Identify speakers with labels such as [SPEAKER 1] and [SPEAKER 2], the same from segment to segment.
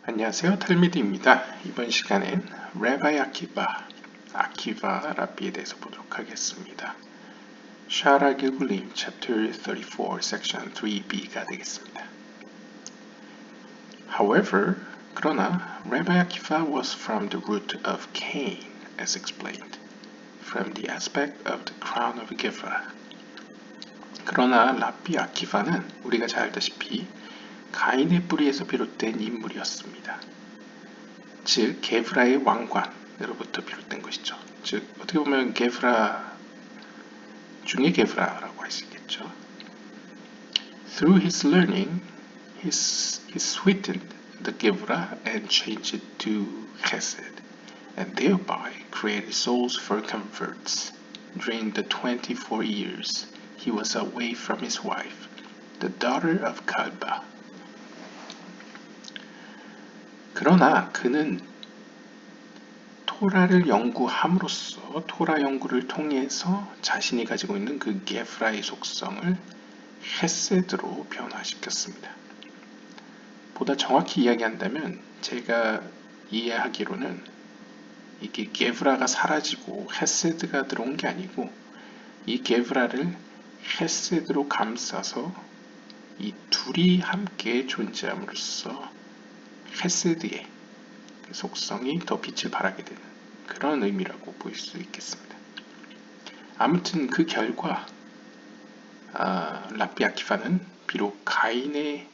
[SPEAKER 1] 안녕하세요, 탈미드입니다. 이번 시간엔 Rabbi 아키바 라비에 대해서 보도록 하겠습니다. 샤라 길굴림 Chapter 34, Section 3b가 되겠습니다. However, 그러나 Rabbi Akiva was from the root of Cain, as explained, from the aspect of the crown of Gevra. 그러나 라비 아키바는 우리가 잘 알다시피 가인의 뿌리에서 비롯된 인물이었습니다. 즉 게브라의 왕관으로부터 비롯된 것이죠. 즉 어떻게 보면 게브라 중에 게브라라고 할 수 있겠죠. Through his learning, he sweetened the Gevra and changed it to Chesed, and thereby created souls for converts. During the 24 years he was away from his wife, the daughter of Kalba. 그러나 그는 토라를 연구함으로써 토라 연구를 통해서 자신이 가지고 있는 그 게브라의 속성을 헤세드로 변화시켰습니다. 보다 정확히 이야기한다면 제가 이해하기로는 이게 게브라가 사라지고 헤세드가 들어온 게 아니고 이 게브라를 헤세드로 감싸서 이 둘이 함께 존재함으로써 헤세드의 속성이 더 빛을 발하게 되는 그런 의미라고 볼 수 있겠습니다. 아무튼 그 결과 라비 아키바는 비록 가인의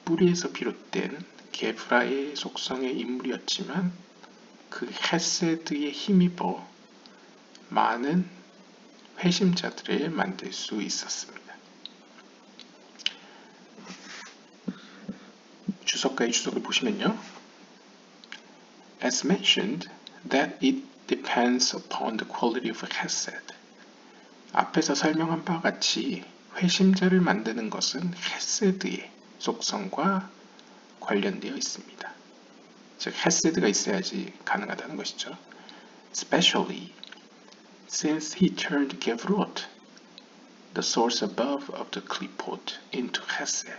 [SPEAKER 1] 뿌리에서 비롯된 게브라의 속성의 인물이었지만 그 헤세드에 힘입어 많은 회심자들을 만들 수 있었습니다. 주석가의 주석을 보시면요. As mentioned, that it depends upon the quality of chesed. 앞에서 설명한 바와 같이 회심자를 만드는 것은 헤세드의 속성과 관련되어 있습니다. 즉 헤세드가 있어야지 가능하다는 것이죠. Especially since he turned Gevrot, the source above of the klipot, into chesed.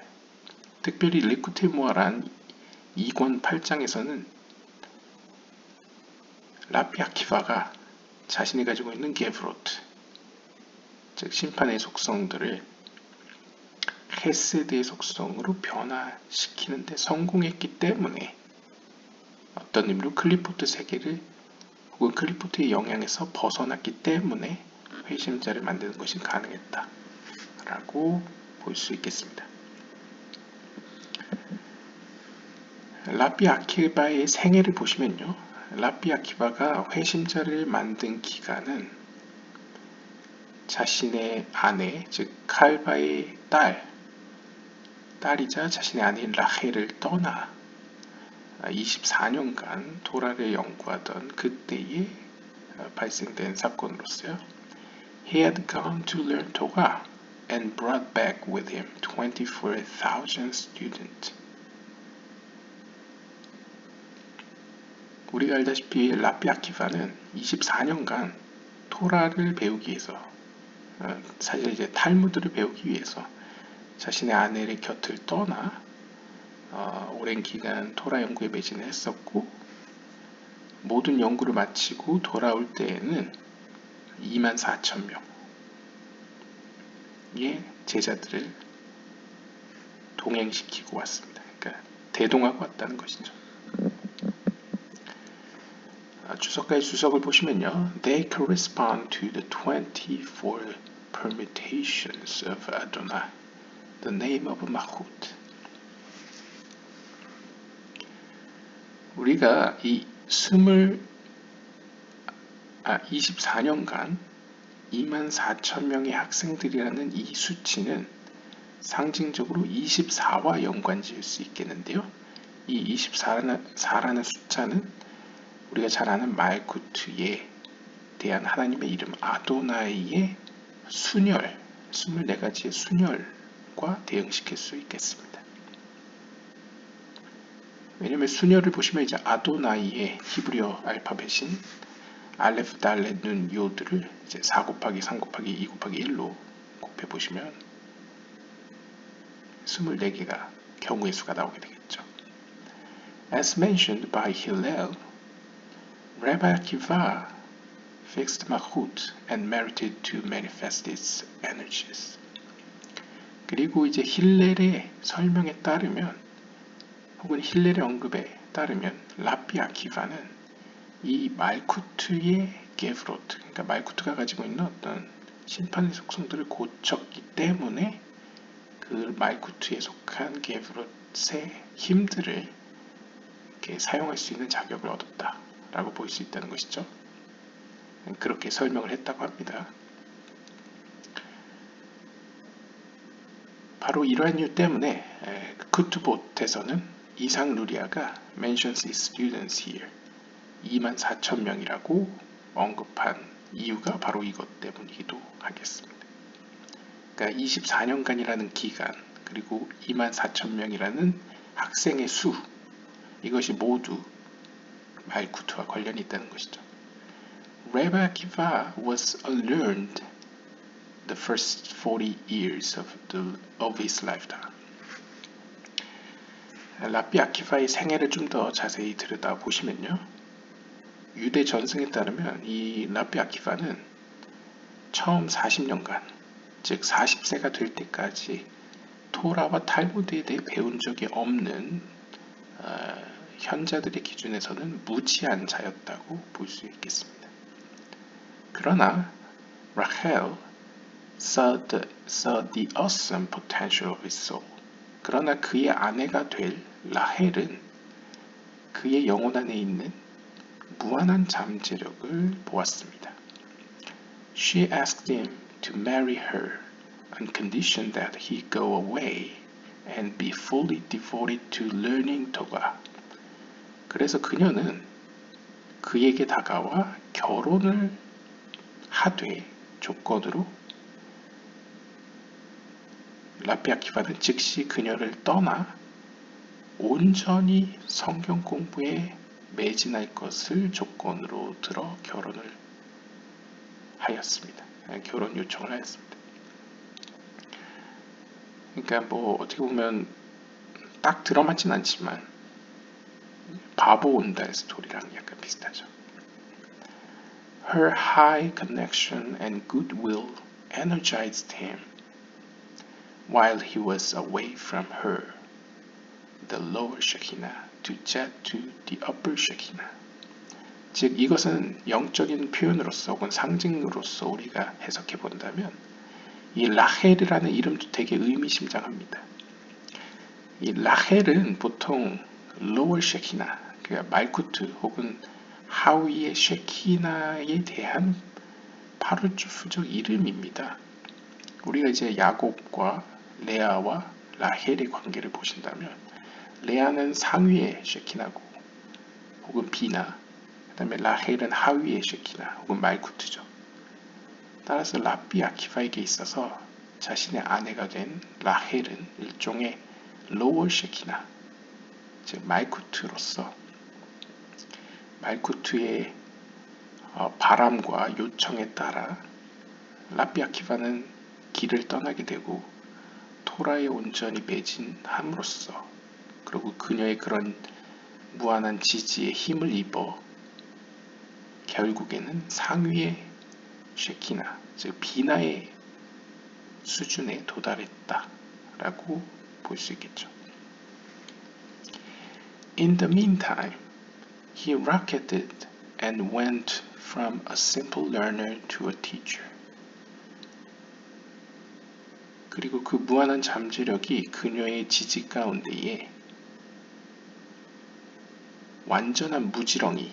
[SPEAKER 1] 특별히 리쿠테 모아란 2권 8장에서는 라비 아키바가 자신이 가지고 있는 게브로트, 즉 심판의 속성들을 헤세드의 속성으로 변화시키는 데 성공했기 때문에 어떤 의미로 클리포트 세계를 혹은 클리포트의 영향에서 벗어났기 때문에 회심자를 만드는 것이 가능했다라고 볼 수 있겠습니다. 라비 아키바의 생애를 보시면요. 라비 아키바가 회심자를 만든 기간은 자신의 아내, 즉 칼바의 딸이자 자신의 아내인 라헬을 떠나 24년간 토라를 연구하던 그때에 발생된 사건으로서요. He had gone to learn Torah and brought back with him 24,000 students. 우리가 알다시피 라비 아키바는 24년간 토라를 배우기 위해서 사실 이제 탈무드를 배우기 위해서 자신의 아내의 곁을 떠나 오랜 기간 토라 연구에 매진을 했었고 모든 연구를 마치고 돌아올 때에는 24,000명의 제자들을 동행시키고 왔습니다. 그러니까 대동하고 왔다는 것이죠. 주석가의 주석을 보시면요. They correspond to the 24 permutations of Adonai, the name of Mahut. 우리가 이 24년간 24,000명의 학생들이라는 이 수치는 상징적으로 24와 연관 지을 수 있겠는데요. 이 24라는 숫자는 우리가 잘 아는 말쿠트에 대한 하나님의 이름 아도나이의 순열, 24가지의 순열과 대응시킬 수 있겠습니다. 왜냐하면 순열을 보시면 이제 아도나이의 히브리어 알파벳인 알레프, 달렛, 눈, 요드를 이제 4 곱하기 3 곱하기 2 곱하기 1로 곱해보시면 24개가 경우의 수가 나오게 되겠죠. As mentioned by Hillel, Rabbi Akiva fixed Malchut and merited to manifest its energies. 그리고 이제 힐렐의 설명에 따르면 혹은 힐렐의 언급에 따르면 라비 아키바는 이 말쿠트의 게브로트, 그러니까 말쿠트가 가지고 있는 어떤 심판의 속성들을 고쳤기 때문에 그 말쿠트에 속한 게브롯의 힘들을 이렇게 사용할 수 있는 자격을 얻었다라고 볼 수 있다는 것이죠. 그렇게 설명을 했다고 합니다. 바로 이러한 이유 때문에 쿠투봇에서는 이상 루리아가 mentions his students here 24,000명이라고 언급한 이유가 바로 이것 때문이기도 하겠습니다. 그러니까 24년간이라는 기간 그리고 24,000명이라는 학생의 수 이것이 모두 말쿠트와 관련이 있다는 것이죠. Rabbi Akiva was unlearned the first 40 years of his lifetime. 라비 아키바의 생애를 좀 더 자세히 들여다보시면요. 유대 전승에 따르면 이 라비 아키바는 처음 40년간, 즉 40세가 될 때까지 토라와 탈무드에 대해 배운 적이 없는 현자들의 기준에서는 무지한 자였다고 볼 수 있겠습니다. 그러나 라헬 saw the awesome potential of his soul. 그러나 그의 아내가 될 라헬은 그의 영혼 안에 있는 무한한 잠재력을 보았습니다. She asked him to marry her on condition that he go away and be fully devoted to learning Torah. 그래서 그녀는 그에게 다가와 결혼을 하되 조건으로 라비 아키바는 즉시 그녀를 떠나 온전히 성경 공부에 매진할 것을 조건으로 들어 결혼을 하였습니다. 결혼 요청을 하였습니다. 그러니까 뭐 어떻게 보면 딱 들어맞진 않지만 바보 온다의 스토리랑 약간 비슷하죠. Her high connection and goodwill energized him. While he was away from her, the lower Shekinah to jet to the upper Shekinah. 즉 이것은 영적인 표현으로서 혹은 상징으로서 우리가 해석해 본다면 이 라헬이라는 이름도 되게 의미심장합니다. 이 라헬은 보통 lower Shekinah, 그러니까 말쿠트 혹은 하위의 쉐키나에 대한 파르주프적 이름입니다. 우리가 이제 야곱과 레아와 라헬의 관계를 보신다면 레아는 상위의 쉐키나고 혹은 비나 그 다음에 라헬은 하위의 쉐키나 혹은 말쿠트죠. 따라서 라비 아키바에게 있어서 자신의 아내가 된 라헬은 일종의 로워 쉐키나 즉 말쿠트로서 말쿠트의 바람과 요청에 따라 라비 아키바는 길을 떠나게 되고 토라에 온전히 매진함으로써 그리고 그녀의 그런 무한한 지지에 힘을 입어 결국에는 상위의 쉐키나 즉 비나의 수준에 도달했다라고 볼 수 있겠죠. In the meantime, he rocketed and went from a simple learner to a teacher. 그리고 그 무한한 잠재력이 그녀의 지지 가운데에 완전한 무지렁이,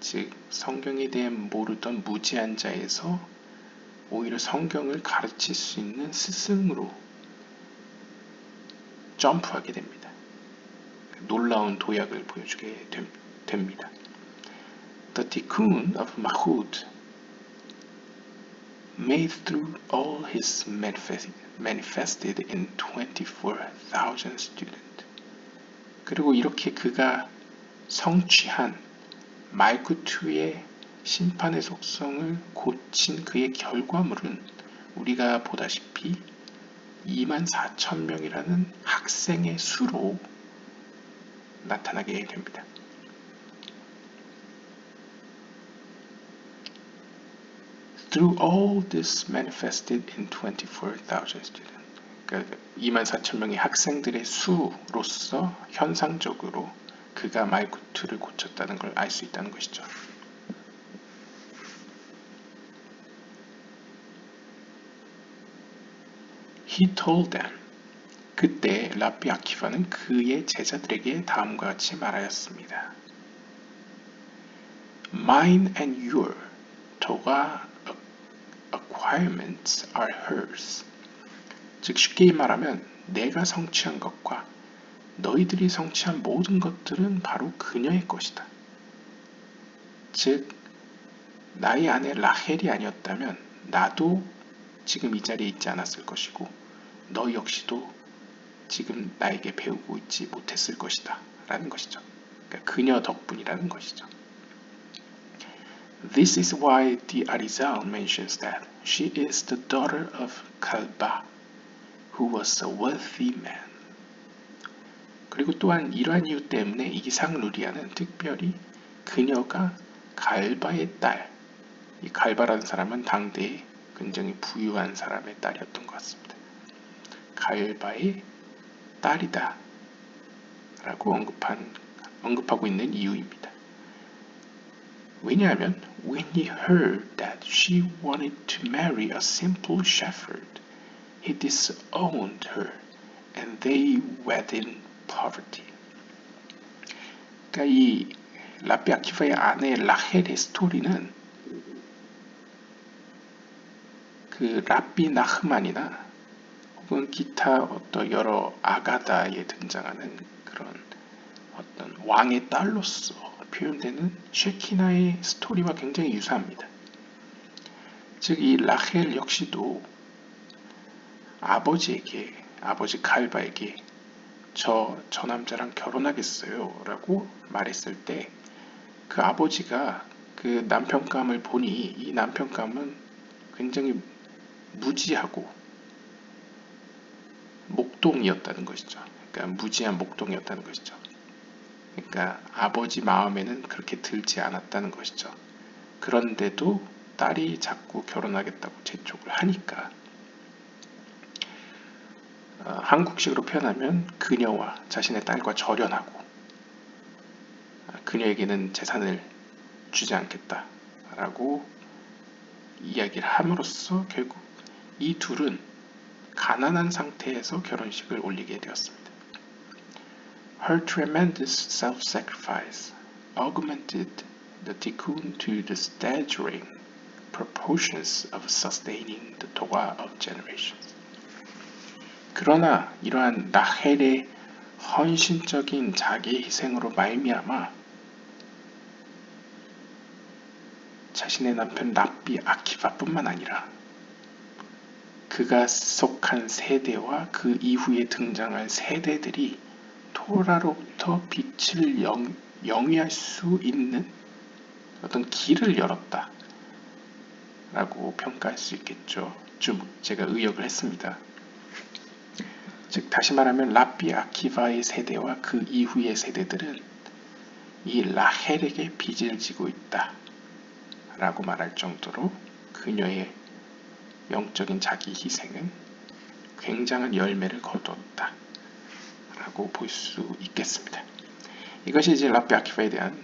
[SPEAKER 1] 즉 성경에 대해 모르던 무지한 자에서 오히려 성경을 가르칠 수 있는 스승으로 점프하게 됩니다. 놀라운 도약을 보여주게 됩니다. The tikkun of Malchut made through all his manifested in 24,000 students. 그리고 이렇게 그가 성취한 말쿠트의 심판의 속성을 고친 그의 결과물은 우리가 보다시피 24,000명이라는 학생의 수로 나타나게 됩니다. Through all this manifested in 24,000 students. 그러니까 24,000명의 학생들의 수로서 현상적으로 그가 말구트를 고쳤다는 걸 알 수 있다는 것이죠. He told them. 그때 라비 아키바는 그의 제자들에게 다음과 같이 말하였습니다. Mine and your Torah acquirements are hers. 즉 쉽게 말하면 내가 성취한 것과 너희들이 성취한 모든 것들은 바로 그녀의 것이다. 즉 나의 아내 라헬이 아니었다면 나도 지금 이 자리에 있지 않았을 것이고 너 역시도 지금 나에게 배우고 있지 못했을 것이다 라는 것이죠. 그러니까 그녀 덕분이라는 것이죠. This is why the Arizal mentions that she is the daughter of Kalba, who was a wealthy man. 그리고 또한 이러한 이유 때문에 이상 루리아는 특별히 그녀가 갈바의 딸, 이 갈바라는 사람은 당대에 굉장히 부유한 사람의 딸이었던 것 같습니다. 갈바의 딸이다 라고 언급하고 있는 이유입니다. 왜냐하면 when he heard that she wanted to marry a simple shepherd, he disowned her and they wed in poverty. 그러니까 이 라비 아키바의 아내 라헬의 스토리는 그 라비 나흐만이나 혹은 기타 어떤 여러 아가다에 등장하는 그런 어떤 왕의 딸로서 표현되는 쉐키나의 스토리와 굉장히 유사합니다. 즉 이 라헬 역시도 아버지 갈바에게 저 남자랑 결혼하겠어요 라고 말했을 때 그 아버지가 그 남편감을 보니 이 남편감은 굉장히 무지하고 목동이었다는 것이죠. 그러니까 무지한 목동이었다는 것이죠. 그러니까 아버지 마음에는 그렇게 들지 않았다는 것이죠. 그런데도 딸이 자꾸 결혼하겠다고 재촉을 하니까 한국식으로 표현하면 그녀와 자신의 딸과 절연하고 그녀에게는 재산을 주지 않겠다라고 이야기를 함으로써 결국 이 둘은 가난한 상태에서 결혼식을 올리게 되었습니다. Her tremendous self-sacrifice augmented the tikkun to the staggering proportions of sustaining the Torah of generations. 그러나 이러한 라헬의 헌신적인 자기 희생으로 말미암아 자신의 남편 라비 아키바뿐만 아니라 그가 속한 세대와 그 이후에 등장할 세대들이 토라로부터 빛을 영위할 수 있는 어떤 길을 열었다 라고 평가할 수 있겠죠. 좀 제가 의역을 했습니다. 즉 다시 말하면 라비 아키바의 세대와 그 이후의 세대들은 이 라헬에게 빚을 지고 있다 라고 말할 정도로 그녀의 영적인 자기 희생은 굉장한 열매를 거두었다 라고 볼 수 있겠습니다. 이것이 이제 라비 아키바에 대한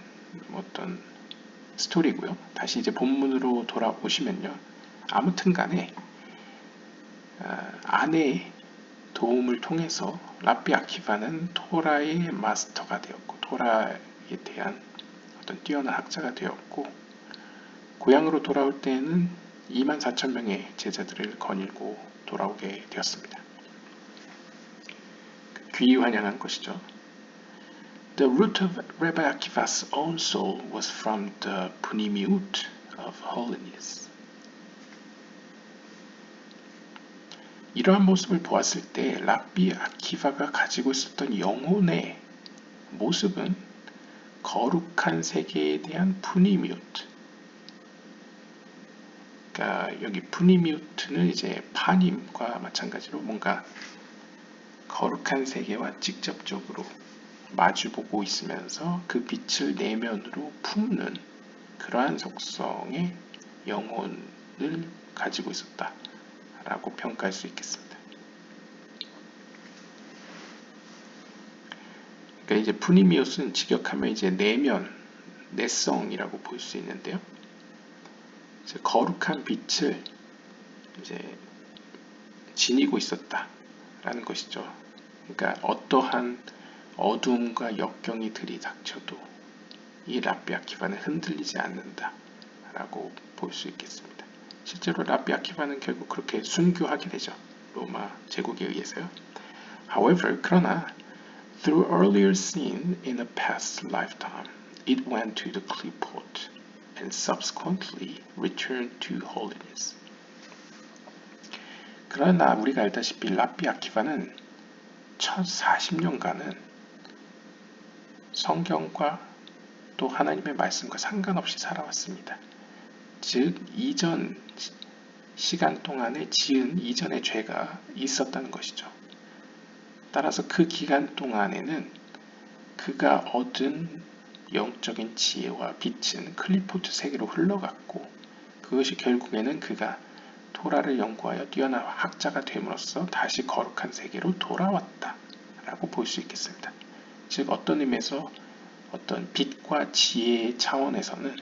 [SPEAKER 1] 어떤 스토리고요. 다시 이제 본문으로 돌아오시면요. 아무튼 간에 아내의 도움을 통해서 라비 아키바는 토라의 마스터가 되었고 토라에 대한 어떤 뛰어난 학자가 되었고 고향으로 돌아올 때에는 24,000명의 제자들을 거닐고 돌아오게 되었습니다. 귀환영한 것이죠. The root of Rabbi Akiva's own soul was from the punimut of holiness. 이러한 모습을 보았을 때 라비 아키바가 가지고 있었던 영혼의 모습은 거룩한 세계에 대한 푸니뮤트. 그러니까 여기 푸니뮤트는 이제 파님과 마찬가지로 뭔가 거룩한 세계와 직접적으로 마주보고 있으면서 그 빛을 내면으로 품는 그러한 속성의 영혼을 가지고 있었다 라고 평가할 수 있겠습니다. 그러니까 이제 푸니미오스는 직역하면 이제 내면, 내성이라고 볼 수 있는데요. 이제 거룩한 빛을 이제 지니고 있었다라는 것이죠. 그러니까 어떠한 어둠과 역경이 들이닥쳐도 이 랍비 아키바는 흔들리지 않는다라고 볼 수 있겠습니다. 실제로 랍비 아키바는 결국 그렇게 순교하게 되죠. 로마 제국에 의해서요. However, 그러나 through earlier sin in a past lifetime, it went to the Klipot and subsequently returned to holiness. 그러나 우리가 알다시피 랍비 아키바는 첫 40년간은 성경과 또 하나님의 말씀과 상관없이 살아왔습니다. 즉 이전 시간 동안에 지은 이전의 죄가 있었다는 것이죠. 따라서 그 기간 동안에는 그가 얻은 영적인 지혜와 빛은 클리포트 세계로 흘러갔고 그것이 결국에는 그가 토라를 연구하여 뛰어난 학자가 됨으로써 다시 거룩한 세계로 돌아왔다 라고 볼 수 있겠습니다. 즉 어떤 의미에서 어떤 빛과 지혜의 차원에서는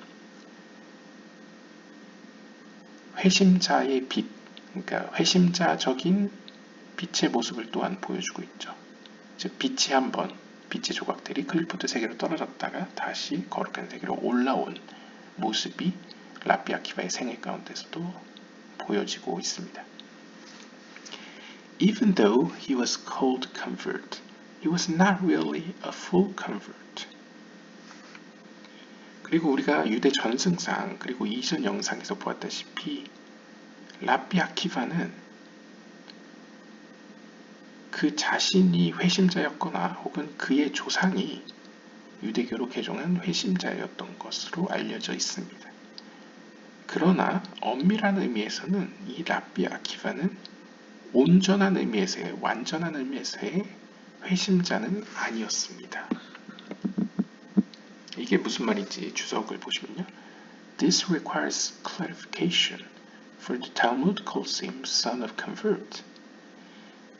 [SPEAKER 1] 회심자의 빛, 그러니까 회심자적인 빛의 모습을 또한 보여주고 있죠. 즉 빛이 한번 빛의 조각들이 클리포트 세계로 떨어졌다가 다시 거룩한 세계로 올라온 모습이 랍비 아키바의 생애 가운데서도 보여지고 있습니다. Even though he was called convert, he was not really a full convert. 그리고 우리가 유대 전승상 그리고 이전 영상에서 보았다시피 랍비 아키바는 그 자신이 회심자였거나 혹은 그의 조상이 유대교로 개종한 회심자였던 것으로 알려져 있습니다. 그러나 엄밀한 의미에서는 이 랍비 아키바는 온전한 의미에서의 완전한 의미에서의 회심자는 아니었습니다. 이게 무슨 말인지 주석을 보시면요. This requires clarification, for the Talmud calls him son of convert.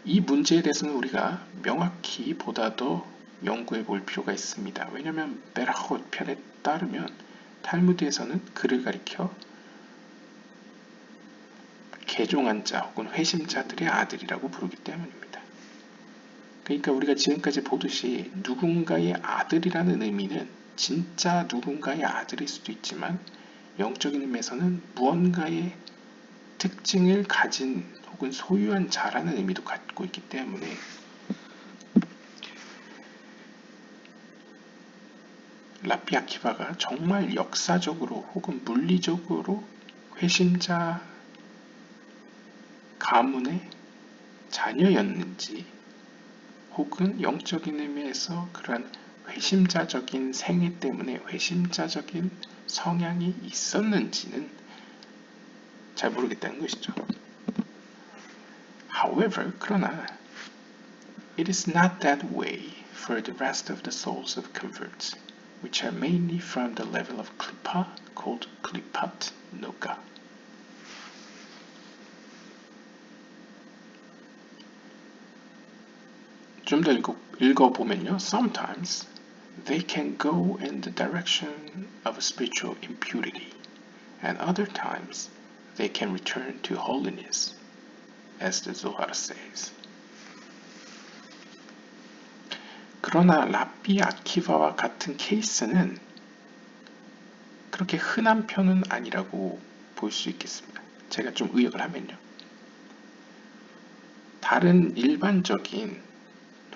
[SPEAKER 1] 이 문제에 대해서는 우리가 명확히 보다 더 연구해 볼 필요가 있습니다. 왜냐하면 베라톳 편에 따르면 탈무드에서는 그를 가리켜 개종한 자 혹은 회심자들의 아들이라고 부르기 때문입니다. 그러니까 우리가 지금까지 보듯이 누군가의 아들이라는 의미는 진짜 누군가의 아들일 수도 있지만 영적인 의미에서는 무언가의 특징을 가진 혹은 소유한 자라는 의미도 갖고 있기 때문에 랍비 아키바가 정말 역사적으로 혹은 물리적으로 회심자 가문의 자녀였는지 혹은 영적인 의미에서 그러한 회심자적인 생애 때문에 회심자적인 성향이 있었는지는 잘 모르겠다는 것이죠. However, 그러나 it is not that way for the rest of the souls of converts, which are mainly from the level of klipa called klipat noga. 좀 더 읽어보면요. Sometimes they can go in the direction of spiritual impurity, and other times they can return to holiness, as the Zohar says. 그러나 랍비 아키바와 같은 케이스는 그렇게 흔한 편은 아니라고 볼 수 있겠습니다. 제가 좀 의역을 하면요. 다른 일반적인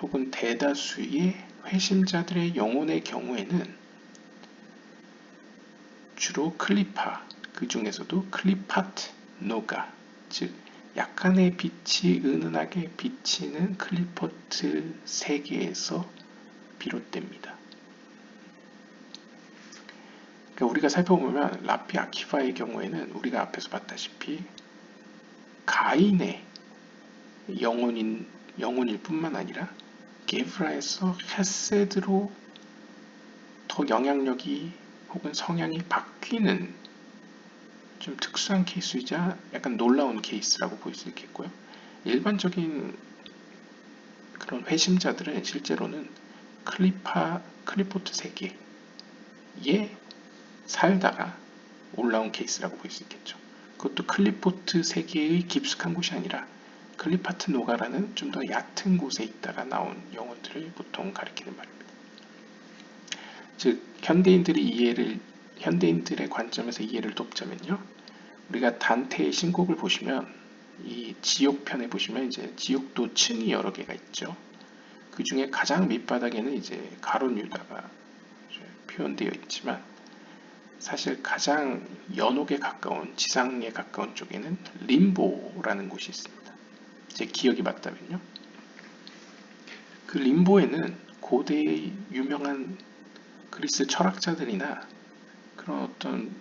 [SPEAKER 1] 혹은 대다수의 회심자들의 영혼의 경우에는 주로 클리파, 그 중에서도 클리파트 노가, 즉 약간의 빛이 은은하게 비치는 클리포트 세계에서 비롯됩니다. 그러니까 우리가 살펴보면 랍비 아키바의 경우에는 우리가 앞에서 봤다시피 가인의 영혼일 뿐만 아니라 게브라에서 헤세드로 더 영향력이 혹은 성향이 바뀌는 좀 특수한 케이스이자 약간 놀라운 케이스라고 볼 수 있겠고요. 일반적인 그런 회심자들은 실제로는 클리포트 세계에 살다가 올라온 케이스라고 볼 수 있겠죠. 그것도 클리포트 세계의 깊숙한 곳이 아니라 클리파트 노가라는 좀 더 얕은 곳에 있다가 나온 영혼들을 보통 가리키는 말입니다. 즉 현대인들의 관점에서 이해를 돕자면요, 우리가 단테의 신곡을 보시면 이 지옥편에 보시면 이제 지옥도 층이 여러 개가 있죠. 그 중에 가장 밑바닥에는 이제 가룟 유다가 표현되어 있지만 사실 가장 연옥에 가까운 지상에 가까운 쪽에는 림보라는 곳이 있습니다. 제 기억이 맞다면요. 그 림보에는 고대의 유명한 그리스 철학자들이나 그런 어떤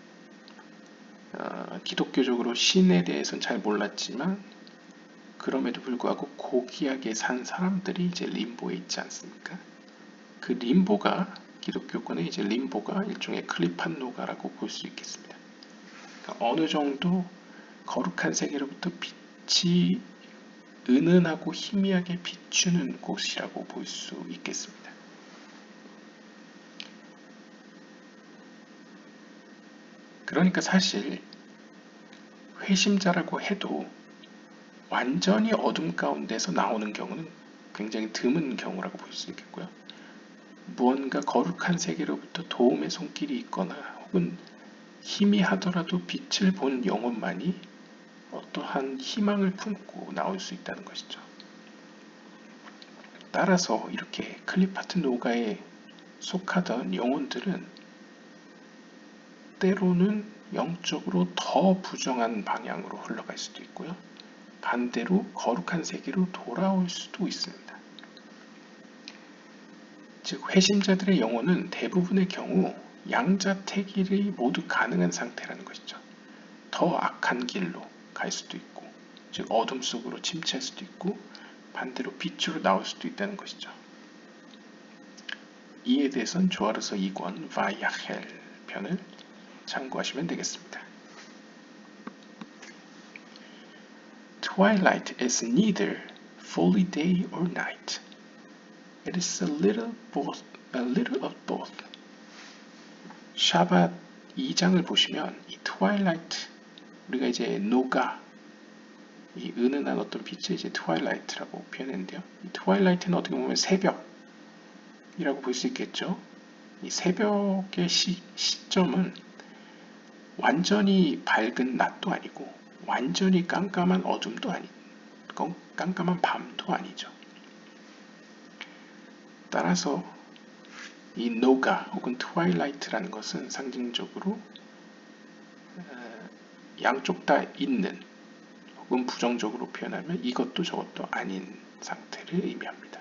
[SPEAKER 1] 기독교적으로 신에 대해서는 잘 몰랐지만 그럼에도 불구하고 고귀하게 산 사람들이 이제 림보에 있지 않습니까? 그 림보가 기독교권의 이제 림보가 일종의 클리판노가라고 볼 수 있겠습니다. 그러니까 어느 정도 거룩한 세계로부터 빛이 은은하고 희미하게 비추는 곳이라고 볼 수 있겠습니다. 그러니까 사실 회심자라고 해도 완전히 어둠 가운데서 나오는 경우는 굉장히 드문 경우라고 볼 수 있겠고요. 무언가 거룩한 세계로부터 도움의 손길이 있거나 혹은 희미하더라도 빛을 본 영혼만이 어떠한 희망을 품고 나올 수 있다는 것이죠. 따라서 이렇게 클리파트 노가에 속하던 영혼들은 때로는 영적으로 더 부정한 방향으로 흘러갈 수도 있고요. 반대로 거룩한 세계로 돌아올 수도 있습니다. 즉 회심자들의 영혼은 대부분의 경우 양자택일이 모두 가능한 상태라는 것이죠. 더 악한 길로 갈 수도 있고, 즉 어둠 속으로 침체할 수도 있고, 반대로 빛으로 나올 수도 있다는 것이죠. 이에 대해서는 조아르서 2권 바야헬 편을 참고하시면 되겠습니다. Twilight is neither fully day or night. It is a little of both. 샤밧 2장을 보시면 이 트와일라이트, 우리가 이제 노가, 이 은은한 어떤 빛을 이제 트와일라이트라고 표현했는데요. 이 트와일라이트는 어떻게 보면 새벽이라고 볼 수 있겠죠. 이 새벽의 시점은 완전히 밝은 낮도 아니고 완전히 깜깜한 어둠도 아니고 깜깜한 밤도 아니죠. 따라서 이 노가 혹은 트와일라이트라는 것은 상징적으로 양쪽 다 있는 혹은 부정적으로 표현하면 이것도 저것도 아닌 상태를 의미합니다.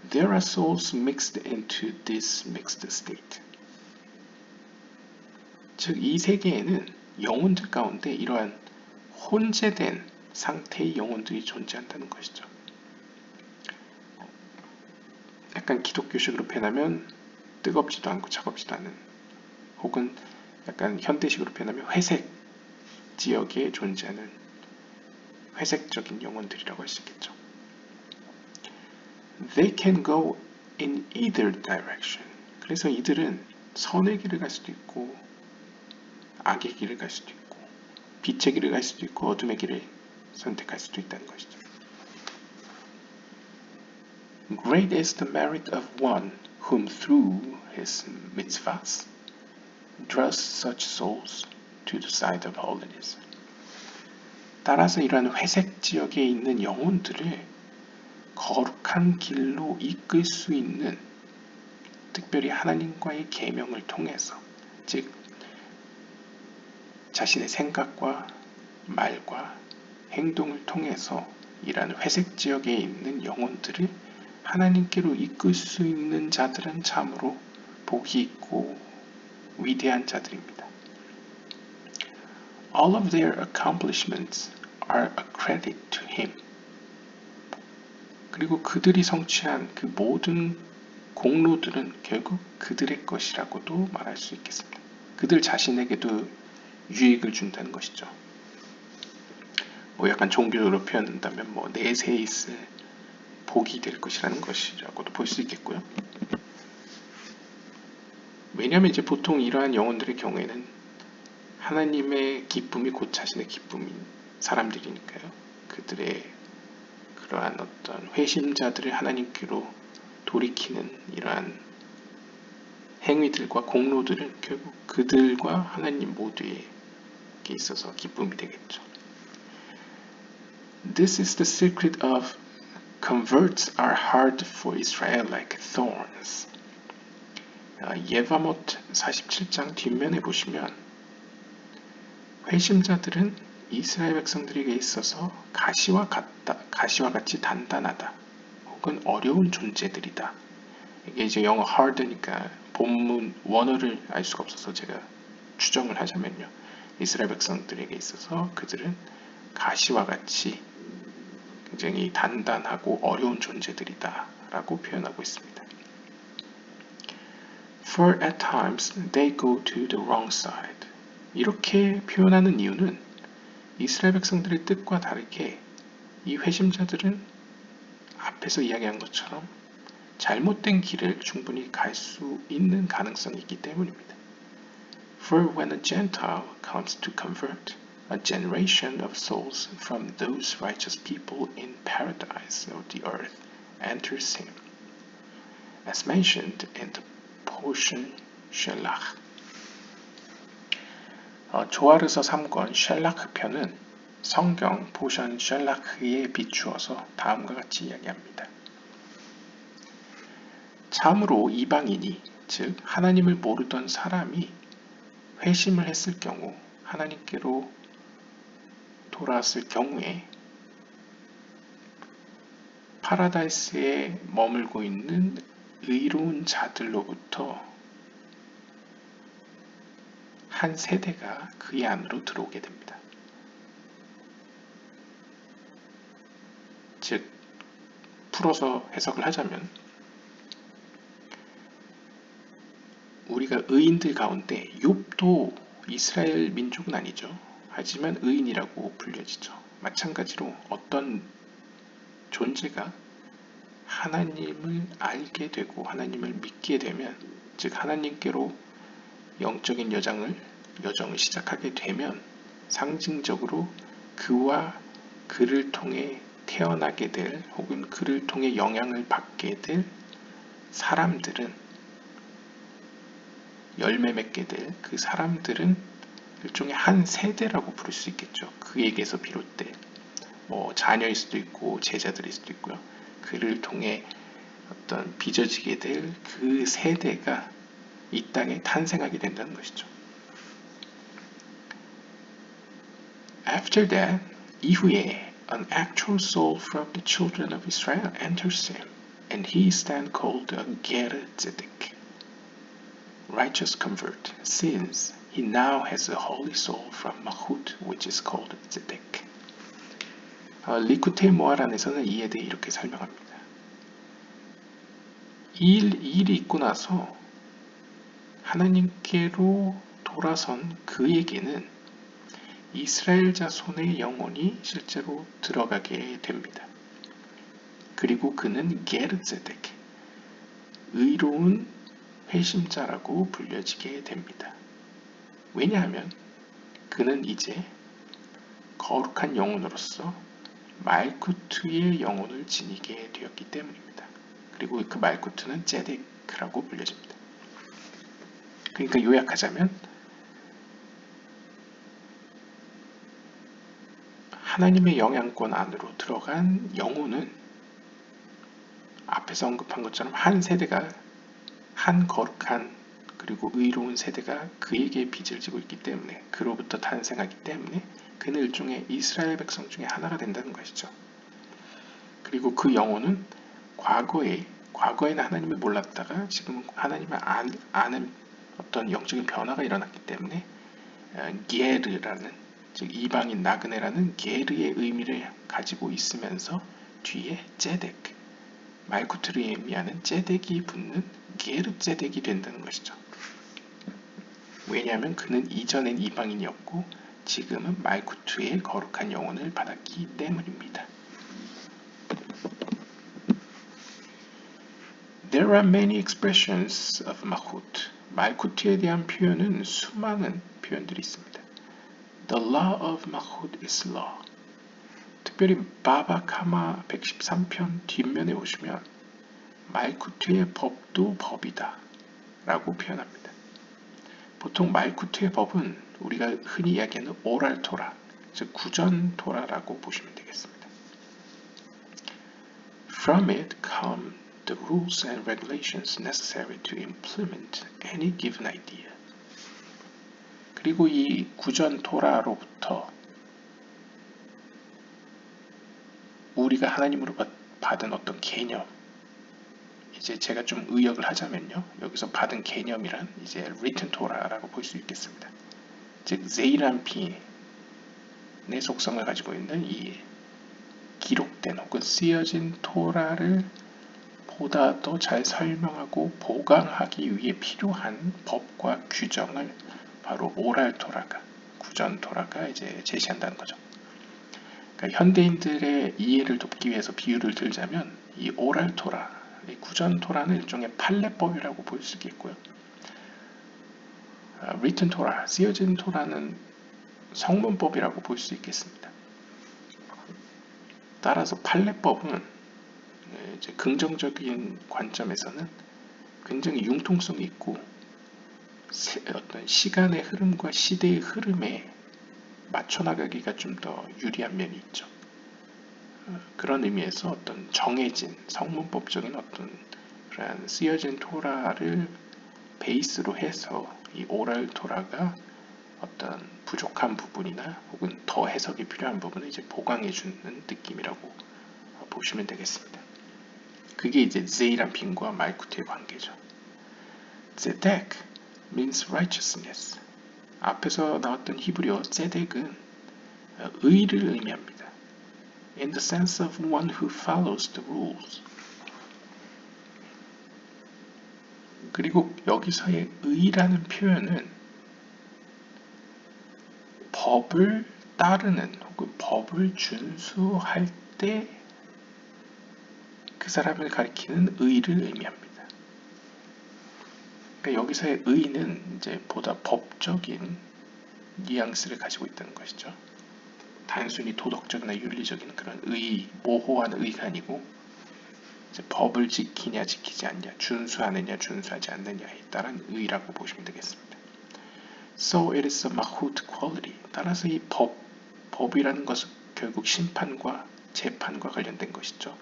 [SPEAKER 1] There are souls mixed into this mixed state. 즉, 이 세계에는 영혼들 가운데 이러한 혼재된 상태의 영혼들이 존재한다는 것이죠. 약간 기독교식으로 표현하면 뜨겁지도 않고 차갑지도 않은, 혹은 약간 현대식으로 표현하면 회색 지역에 존재하는 회색적인 영혼들이라고 할 수 있겠죠. They can go in either direction. 그래서 이들은 선의 길을 갈 수도 있고 악의 길을 갈 수도 있고 빛의 길을 갈 수도 있고 어둠의 길을 선택할 수도 있다는 것이죠. Great is the merit of one whom through his mitzvahs draws such souls to the side of holiness. 따라서 이러한 회색 지역에 있는 영혼들을 거룩한 길로 이끌 수 있는, 특별히 하나님과의 계명을 통해서, 즉 자신의 생각과 말과 행동을 통해서 이러한 회색 지역에 있는 영혼들을 하나님께로 이끌 수 있는 자들은 참으로 복이 있고 위대한 자들입니다. All of their accomplishments are a credit to him. 그리고 그들이 성취한 그 모든 공로들은 결국 그들의 것이라고도 말할 수 있겠습니다. 그들 자신에게도 유익을 준다는 것이죠. 뭐 약간 종교적으로 표현한다면 뭐 내세에 있을 복이 될 것이라는 것이라고도 볼 수 있겠고요. 왜냐하면 이제 보통 이러한 영혼들의 경우에는 하나님의 기쁨이 곧 자신의 기쁨인 사람들이니까요. 그들의 그러한 어떤 회심자들을 하나님께로 돌이키는 이러한 행위들과 공로들은 결국 그들과 하나님 모두에게 있어서 기쁨이 되겠죠. This is the secret of converts are hard for Israel like thorns. 예바못 47장 뒷면에 보시면 회심자들은 이스라엘 백성들에게 있어서 가시와 같이 단단하다 혹은 어려운 존재들이다. 이게 이제 영어 hard니까 본문 원어를 알 수가 없어서 제가 추정을 하자면요. 이스라엘 백성들에게 있어서 그들은 가시와 같이 굉장히 단단하고 어려운 존재들이다 라고 표현하고 있습니다. For at times they go to the wrong side. 이렇게 표현하는 이유는 이스라엘 백성들의 뜻과 다르게 이 회심자들은 앞에서 이야기한 것처럼 잘못된 길을 충분히 갈 수 있는 가능성이 있기 때문입니다. For when a Gentile comes to convert, a generation of souls from those righteous people in paradise of the earth enters him, as mentioned in the portion Shelach. 조아르서 3권 셜라크 편은 성경 포션 셜라크에 비추어서 다음과 같이 이야기합니다. 참으로 이방인이 즉 하나님을 모르던 사람이 회심을 했을 경우 하나님께로 돌아왔을 경우에 파라다이스에 머물고 있는 의로운 자들로부터 한 세대가 그의 안으로 들어오게 됩니다. 즉 풀어서 해석을 하자면 우리가 의인들 가운데 욥도 이스라엘 민족은 아니죠. 하지만 의인이라고 불려지죠. 마찬가지로 어떤 존재가 하나님을 알게 되고 하나님을 믿게 되면 즉 하나님께로 영적인 여정을 시작하게 되면 상징적으로 그와 그를 통해 태어나게 될 혹은 그를 통해 영향을 받게 될 사람들은 열매 맺게 될 그 사람들은 일종의 한 세대라고 부를 수 있겠죠. 그에게서 비롯된 뭐 자녀일 수도 있고 제자들일 수도 있고요. 그를 통해 어떤 빚어지게 될 그 세대가 이 땅에 탄생하게 된다는 것이죠. After that, 이후에 an actual soul from the children of Israel enters him, and he is then called a Ger Tzedek, righteous convert, since he now has a holy soul from Malchut, which is called Tzedek. 리쿠테 모아란에서는 이에 대해 이렇게 설명합니다. 이 일이 있고 나서 하나님께로 돌아선 그에게는 이스라엘 자손의 영혼이 실제로 들어가게 됩니다. 그리고 그는 게르제덱, 의로운 회심자라고 불려지게 됩니다. 왜냐하면 그는 이제 거룩한 영혼으로서 말쿠트의 영혼을 지니게 되었기 때문입니다. 그리고 그 말쿠트는 제덱이라고 불려집니다. 그러니까 요약하자면 하나님의 영향권 안으로 들어간 영혼은 앞에서 언급한 것처럼 한 세대가 한 거룩한 그리고 의로운 세대가 그에게 빚을 지고 있기 때문에 그로부터 탄생하기 때문에 그는 일종의 이스라엘 백성 중에 하나가 된다는 것이죠. 그리고 그 영혼은 과거에는 하나님을 몰랐다가 지금은 하나님을 아는 어떤 영적인 변화가 일어났기 때문에 게르라는 즉 이방인 나그네라는 게르의 의미를 가지고 있으면서 뒤에 ጼ덱, 말쿠트를 의미하는 ጼ덱이 붙는 게르 ጼ덱이 된다는 것이죠. 왜냐하면 그는 이전엔 이방인이었고 지금은 말쿠트의 거룩한 영혼을 받았기 때문입니다. There are many expressions of malchut. 말쿠트에 대한 표현은 수많은 표현들이 있습니다. The law of malchut is law. 특별히 바바 카마 113편 뒷면에 보시면 말쿠트의 법도 법이다 라고 표현합니다. 보통 말쿠트의 법은 우리가 흔히 이야기하는 오랄 토라, 즉 구전 토라라고 보시면 되겠습니다. From it come the rules and regulations necessary to implement any given idea. 그리고 이 구전 토라로부터 우리가 하나님으로 받은 어떤 개념, 이제 제가 좀 의역을 하자면요, 여기서 받은 개념이란 이제 written 토라라고 볼 수 있겠습니다. 즉 제이란핀의 속성을 가지고 있는 이 기록된 혹은 쓰여진 토라를 보다 더 잘 설명하고 보강하기 위해 필요한 법과 규정을 바로 오랄 토라가, 구전 토라가 이제 제시한다는 거죠. 그러니까 현대인들의 이해를 돕기 위해서 비유를 들자면 이 오랄 토라, 이 구전 토라는 일종의 판례법이라고 볼 수 있겠고요. written 토라, 쓰여진 토라는 성문법이라고 볼 수 있겠습니다. 따라서 판례법은 이제 긍정적인 관점에서는 굉장히 융통성이 있고 어떤 시간의 흐름과 시대의 흐름에 맞춰나가기가 좀 더 유리한 면이 있죠. 그런 의미에서 어떤 정해진 성문법적인 어떤 그런 쓰여진 토라를 베이스로 해서 이 오랄 토라가 어떤 부족한 부분이나 혹은 더 해석이 필요한 부분을 이제 보강해주는 느낌이라고 보시면 되겠습니다. 그게 이제 제이란핀과 말쿠트의 관계죠. ጼ덱 means righteousness. 앞에서 나왔던 히브리어 ጼ덱은 의를 의미합니다. In the sense of one who follows the rules. 그리고 여기서의 의라는 표현은 법을 따르는 혹은 법을 준수할 때 그 사람을 가리키는 의를 의미합니다. 그러니까 여기서의 의는 이제 보다 법적인 뉘앙스를 가지고 있다는 것이죠. 단순히 도덕적이나 윤리적인 그런 의, 모호한 의가 아니고 이제 법을 지키냐 지키지 않냐, 준수하느냐 준수하지 않느냐에 따른 의라고 보시면 되겠습니다. So it is a malchut quality. 따라서 이 법이라는 것은 결국 심판과 재판과 관련된 것이죠.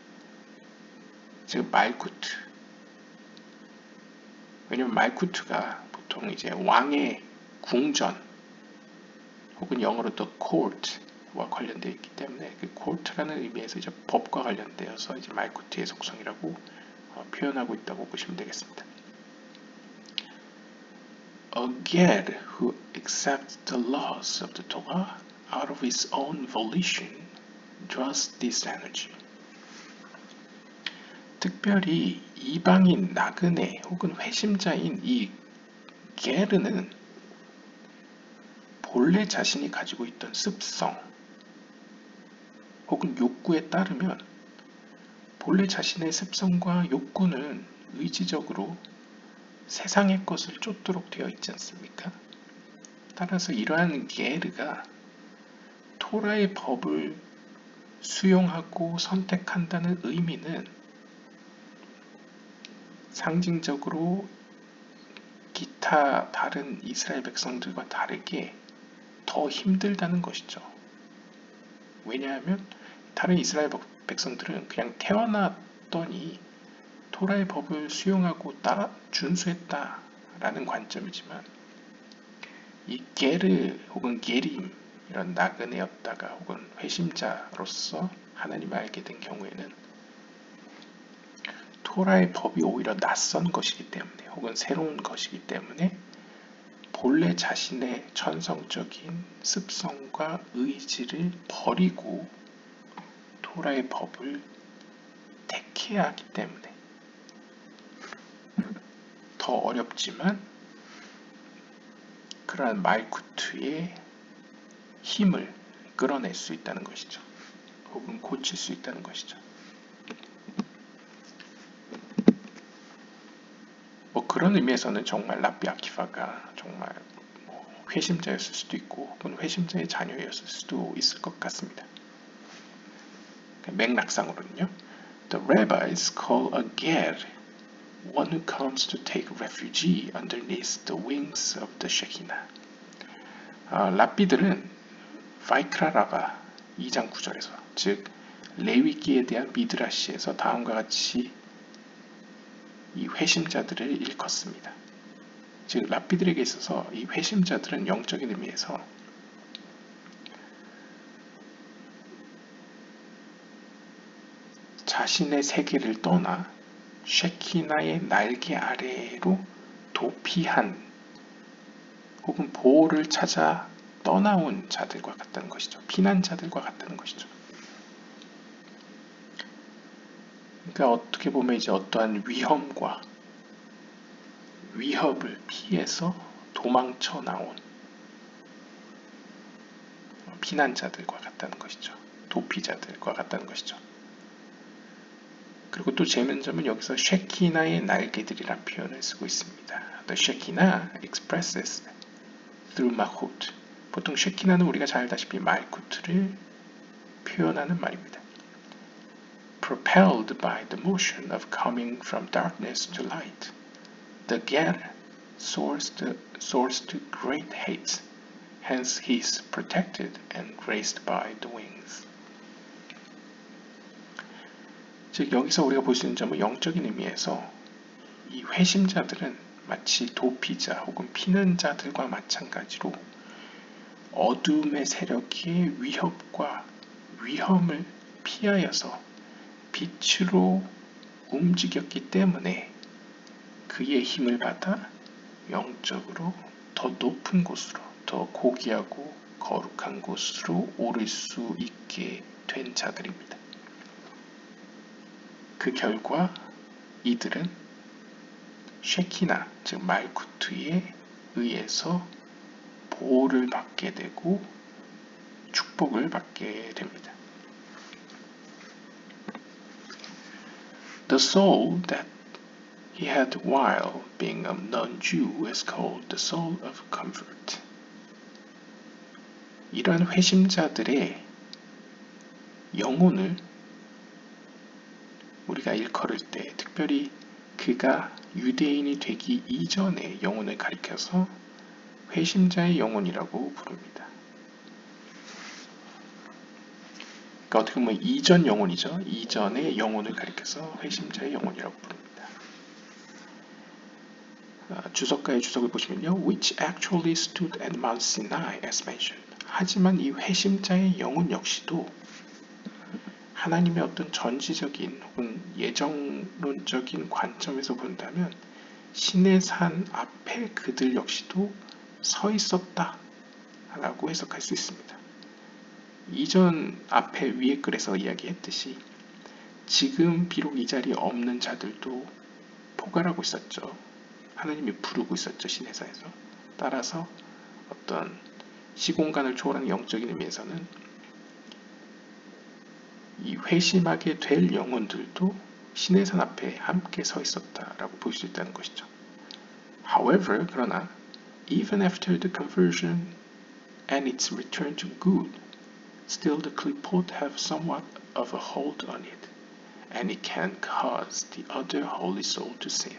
[SPEAKER 1] 즉 말쿠트. 왜냐면 말쿠트가 보통 이제 왕의 궁전 혹은 영어로 또 court와 관련되어 있기 때문에 그 court라는 의미에서 이제 법과 관련되어서 이제 말쿠트의 속성이라고 표현하고 있다고 보시면 되겠습니다. A ger who accepts the laws of the Torah out of his own volition draws this energy. 특별히 이방인 나그네 혹은 회심자인 이 게르는 본래 자신이 가지고 있던 습성 혹은 욕구에 따르면 본래 자신의 습성과 욕구는 의지적으로 세상의 것을 쫓도록 되어 있지 않습니까? 따라서 이러한 게르가 토라의 법을 수용하고 선택한다는 의미는 상징적으로 기타 다른 이스라엘 백성들과 다르게 더 힘들다는 것이죠. 왜냐하면 다른 이스라엘 백성들은 그냥 태어났더니 토라의 법을 수용하고 따라 준수했다라는 관점이지만 이 게르 혹은 게림 이런 나그네였다가 혹은 회심자로서 하나님을 알게 된 경우에는 토라의 법이 오히려 낯선 것이기 때문에 혹은 새로운 것이기 때문에 본래 자신의 천성적인 습성과 의지를 버리고 토라의 법을 택해야 하기 때문에 더 어렵지만 그러한 말쿠트의 힘을 끌어낼 수 있다는 것이죠. 혹은 고칠 수 있다는 것이죠. 뭐 그런 의미에서는 정말 라비 아키파가 정말 회심자였을 수도 있고 혹은 회심자의 자녀였을 수도 있을 것 같습니다. 맥락상으로는요. The rabbis call a ger one who comes to take refuge underneath the wings of the Shekinah. 랍비들은 바이크라라바 2장 9절에서 즉 레위기에 대한 미드라시에서 다음과 같이 이 회심자들을 일컫습니다. 즉 랍비들에게 있어서 이 회심자들은 영적인 의미에서 자신의 세계를 떠나 쉐키나의 날개 아래로 도피한 혹은 보호를 찾아 떠나온 자들과 같다는 것이죠. 피난자들과 같다는 것이죠. 그러니까 어떻게 보면 이제 어떠한 위험과 위협을 피해서 도망쳐 나온 피난자들과 같다는 것이죠. 도피자들과 같다는 것이죠. 그리고 또 재미있는 점은 여기서 쉐키나의 날개들이라는 표현을 쓰고 있습니다. The Shekinah expresses through Malchut. 보통 쉐키나는 우리가 잘 알다시피 말쿠트를 표현하는 말입니다. Propelled by the motion of coming from darkness to light, the ger soars to great heights. Hence he is protected and graced by the wings. 즉 여기서 우리가 볼 수 있는 점은 영적인 의미에서 이 회심자들은 마치 도피자 혹은 피난자들과 마찬가지로 어둠의 세력의 위협과 위험을 피하여서 빛으로 움직였기 때문에 그의 힘을 받아 영적으로 더 높은 곳으로 더 고귀하고 거룩한 곳으로 오를 수 있게 된 자들입니다. 그 결과 이들은 쉐키나 즉 말쿠트에 의해서 보호를 받게 되고 축복을 받게 됩니다. The soul that he had while being a non-Jew is called the soul of comfort. 이러한 회심자들의 영혼을 우리가 일컬을 때 특별히 그가 유대인이 되기 이전의 영혼을 가리켜서 회심자의 영혼이라고 부릅니다. 그러니까 어떻게 보면 이전 영혼이죠. 이전의 영혼을 가리켜서 회심자의 영혼이라고 부릅니다. 주석가의 주석을 보시면요. Which actually stood at Mount Sinai as mentioned. 하지만 이 회심자의 영혼 역시도 하나님의 어떤 전지적인 혹은 예정론적인 관점에서 본다면 신의 산 앞에 그들 역시도 서 있었다 라고 해석할 수 있습니다. 이전 앞에 위에 글에서 이야기했듯이 지금 비록 이 자리에 없는 자들도 포괄하고 있었죠. 하나님이 부르고 있었죠. 신의 산에서. 따라서 어떤 시공간을 초월하는 영적인 의미에서는 이 회심하게 될 영혼들도 신의 산 앞에 함께 서 있었다라고 볼 수 있다는 것이죠. However, 그러나 even after the conversion and its return to good, still the klipot have somewhat of a hold on it, and it can cause the other holy soul to sin.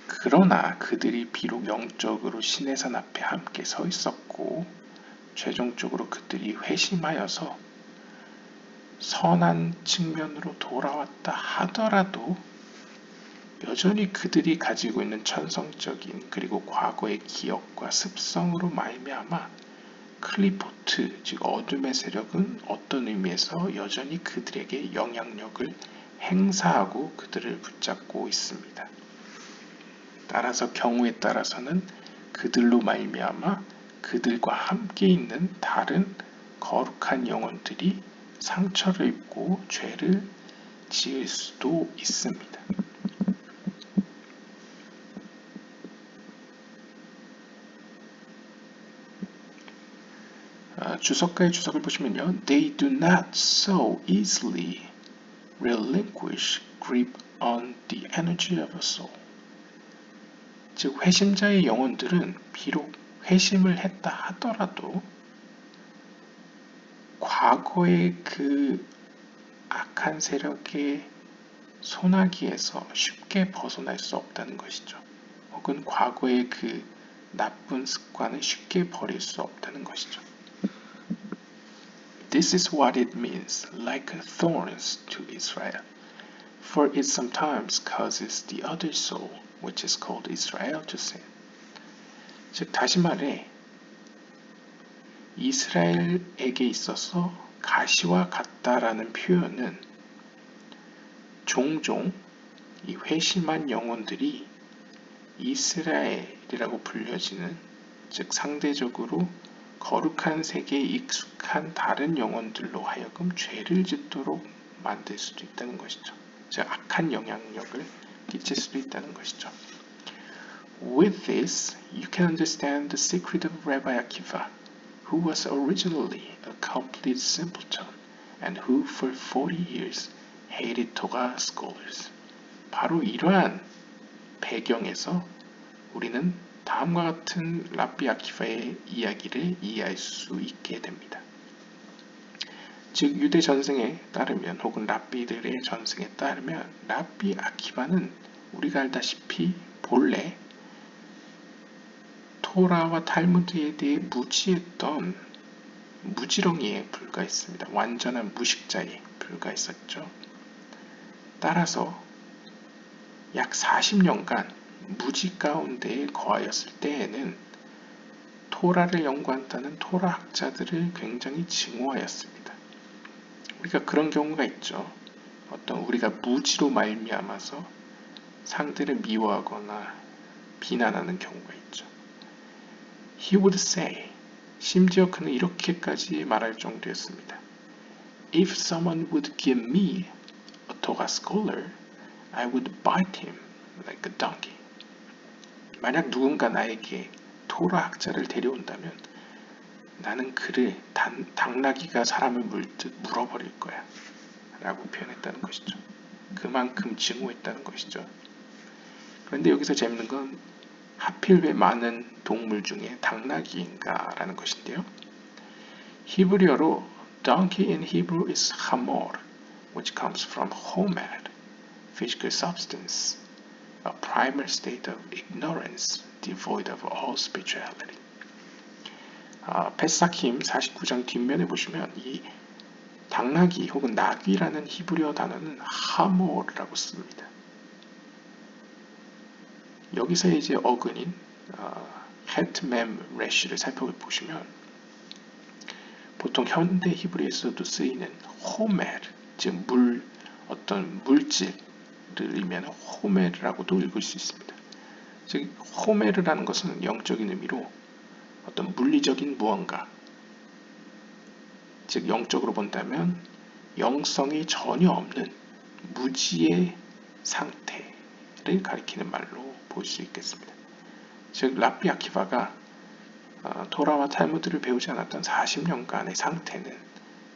[SPEAKER 1] 그러나 그들이 비록 영적으로 신의 산 앞에 함께 서 있었고 최종적으로 그들이 회심하여서 선한 측면으로 돌아왔다 하더라도 여전히 그들이 가지고 있는 천성적인 그리고 과거의 기억과 습성으로 말미암아 클리포트 즉 어둠의 세력은 어떤 의미에서 여전히 그들에게 영향력을 행사하고 그들을 붙잡고 있습니다. 따라서 경우에 따라서는 그들로 말미암아 그들과 함께 있는 다른 거룩한 영혼들이 상처를 입고 죄를 지을 수도 있습니다. 주석가의 주석을 보시면요. They do not so easily relinquish grip on the energy of a soul. 즉 회심자의 영혼들은 비록 회심을 했다 하더라도 과거의 그 악한 세력의 소나기에서 쉽게 벗어날 수 없다는 것이죠. 혹은 과거의 그 나쁜 습관을 쉽게 버릴 수 없다는 것이죠. This is what it means, like thorns to Israel, for it sometimes causes the other soul, which is called Israel, to sin. 즉 다시 말해 이스라엘에게 있어서 가시와 같다라는 표현은 종종 이 회심한 영혼들이 이스라엘이라고 불려지는 즉 상대적으로 거룩한 세계에 익숙한 다른 영혼들로 하여금 죄를 짓도록 만들 수도 있다는 것이죠. 즉 악한 영향력을 끼칠 수도 있다는 것이죠. With this, you can understand the secret of Rabbi Akiva, who was originally a complete simpleton and who for 40 years hated Torah scholars. 바로 이러한 배경에서 우리는 다음과 같은 랍비 아키바의 이야기를 이해할 수 있게 됩니다. 즉 유대 전승에 따르면 혹은 랍비들의 전승에 따르면 랍비 아키바는 우리가 알다시피 본래 토라와 탈무드에 대해 무지했던 무지렁이에 불과했습니다. 완전한 무식자에 불과했었죠. 따라서 약 40년간 무지 가운데에 거하였을 때에는 토라를 연구한다는 토라 학자들을 굉장히 증오하였습니다. 우리가 그런 경우가 있죠. 어떤 우리가 무지로 말미암아서 상대를 미워하거나 비난하는 경우가 있죠. He would say, 심지어 그는 이렇게까지 말할 정도였습니다. If someone would give me a Torah scholar, I would bite him like a donkey. 만약 누군가 나에게 토라 학자를 데려온다면 나는 그를 당나귀가 사람을 물듯 물어버릴 거야 라고 표현했다는 것이죠. 그만큼 증오했다는 것이죠. 그런데 여기서 재밌는 건 하필 왜 많은 동물 중에 당나귀인가 라는 것인데요. 히브리어로 donkey in Hebrew is hamor, which comes from homer, physical substance, a primal state of ignorance, devoid of all spirituality. 페사킴 49장 뒷면에 보시면 이 당나귀 혹은 나귀라는 히브리어 단어는 하모라고 씁니다. 여기서 이제 어근인 헷맴 레시를 살펴보시면 보통 현대 히브리에서도 쓰이는 호멜, 즉 어떤 물질을 의미하는 호멜이라고도 읽을 수 있습니다. 즉 호멜이라는 것은 영적인 의미로 어떤 물리적인 무언가, 즉 영적으로 본다면 영성이 전혀 없는 무지의 상태를 가리키는 말로 볼 수 있겠습니다. 즉 랍비 아키바가 토라와 탈무드를 배우지 않았던 40년간의 상태는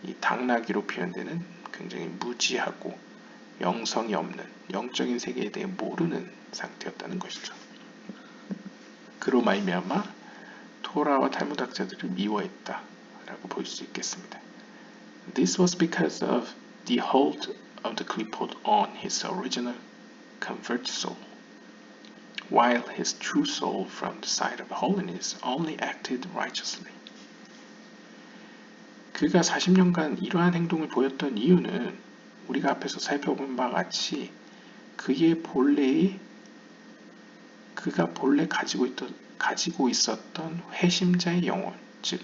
[SPEAKER 1] 이 당나귀로 표현되는 굉장히 무지하고 영성이 없는 영적인 세계에 대해 모르는 상태였다는 것이죠. 그로 말미암아 토라와 탈무드 학자들을 미워했다라고 볼 수 있겠습니다. This was because of the hold of the clipboard on his original convert soul, while his true soul from the side of holiness only acted righteously. 그가 40년간 이러한 행동을 보였던 이유는 우리가 앞에서 살펴본 바와 같이 그가 본래 가지고 있었던 회심자의 영혼, 즉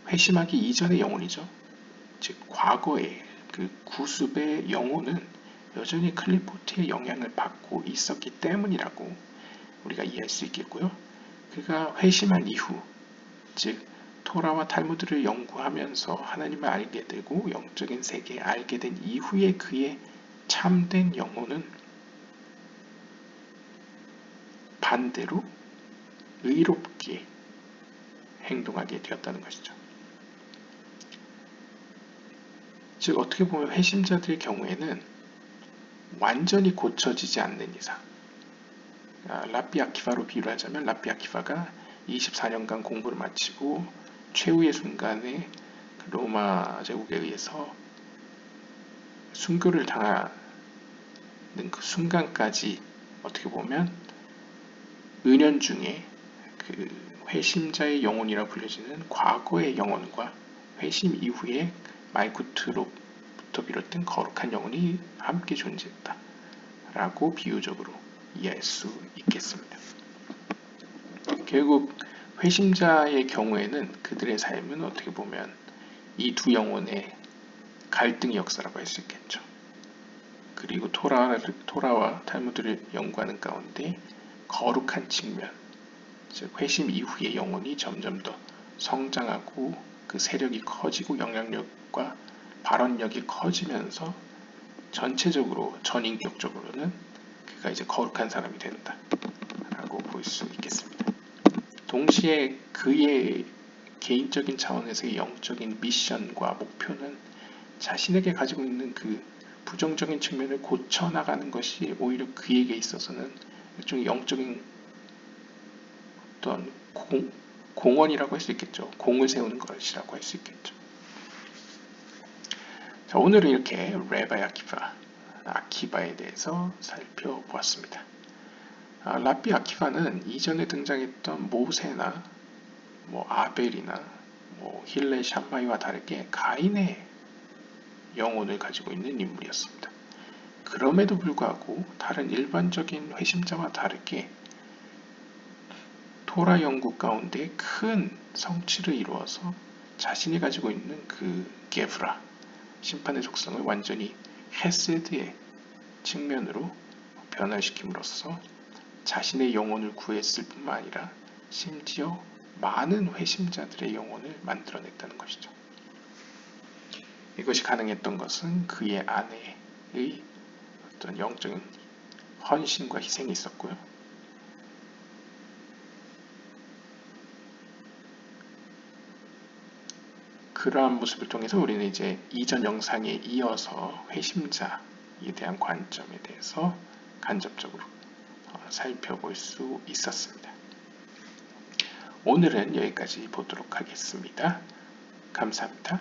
[SPEAKER 1] 회심하기 이전의 영혼이죠. 즉 과거의 그 구습의 영혼은 여전히 클리포트의 영향을 받고 있었기 때문이라고 우리가 이해할 수 있겠고요. 그가 회심한 이후, 즉 토라와 탈무드를 연구하면서 하나님을 알게 되고 영적인 세계에 알게 된 이후에 그의 참된 영혼은 반대로 의롭게 행동하게 되었다는 것이죠. 즉 어떻게 보면 회심자들의 경우에는 완전히 고쳐지지 않는 이상, 라피 아키파로 비유를 하자면 라피 아키파가 24년간 공부를 마치고 최후의 순간에 로마 제국에 의해서 순교를 당하는 그 순간까지 어떻게 보면 은연중에 그 회심자의 영혼이라 불려지는 과거의 영혼과 회심 이후에 말구트로부터 비롯된 거룩한 영혼이 함께 존재했다 라고 비유적으로 이해할 수 있겠습니다. 결국 회심자의 경우에는 그들의 삶은 어떻게 보면 이 두 영혼의 갈등의 역사라고 할 수 있겠죠. 그리고 토라와 탈무드를 연구하는 가운데 거룩한 측면, 즉 회심 이후의 영혼이 점점 더 성장하고 그 세력이 커지고 영향력과 발언력이 커지면서 전체적으로 전인격적으로는 그가 이제 거룩한 사람이 된다 라고 볼 수 있겠습니다. 동시에 그의 개인적인 차원에서의 영적인 미션과 목표는 자신에게 가지고 있는 그 부정적인 측면을 고쳐나가는 것이 오히려 그에게 있어서는 일종의 영적인 어떤 공헌이라고 할 수 있겠죠. 공을 세우는 것이라고 할 수 있겠죠. 자, 오늘은 이렇게 레바이 아키바에 대해서 살펴보았습니다. 라피 아키바는 이전에 등장했던 모세나 아벨이나 힐레 샴마이와 다르게 가인의 영혼을 가지고 있는 인물이었습니다. 그럼에도 불구하고 다른 일반적인 회심자와 다르게 토라 연구 가운데 큰 성취를 이루어서 자신이 가지고 있는 그 게브라, 심판의 속성을 완전히 헤세드의 측면으로 변화시킴으로써 자신의 영혼을 구했을 뿐만 아니라 심지어 많은 회심자들의 영혼을 만들어냈다는 것이죠. 이것이 가능했던 것은 그의 아내의 어떤 영적인 헌신과 희생이 있었고요. 그러한 모습을 통해서 우리는 이제 이전 영상에 이어서 회심자에 대한 관점에 대해서 간접적으로 살펴볼 수 있었습니다. 오늘은 여기까지 보도록 하겠습니다. 감사합니다.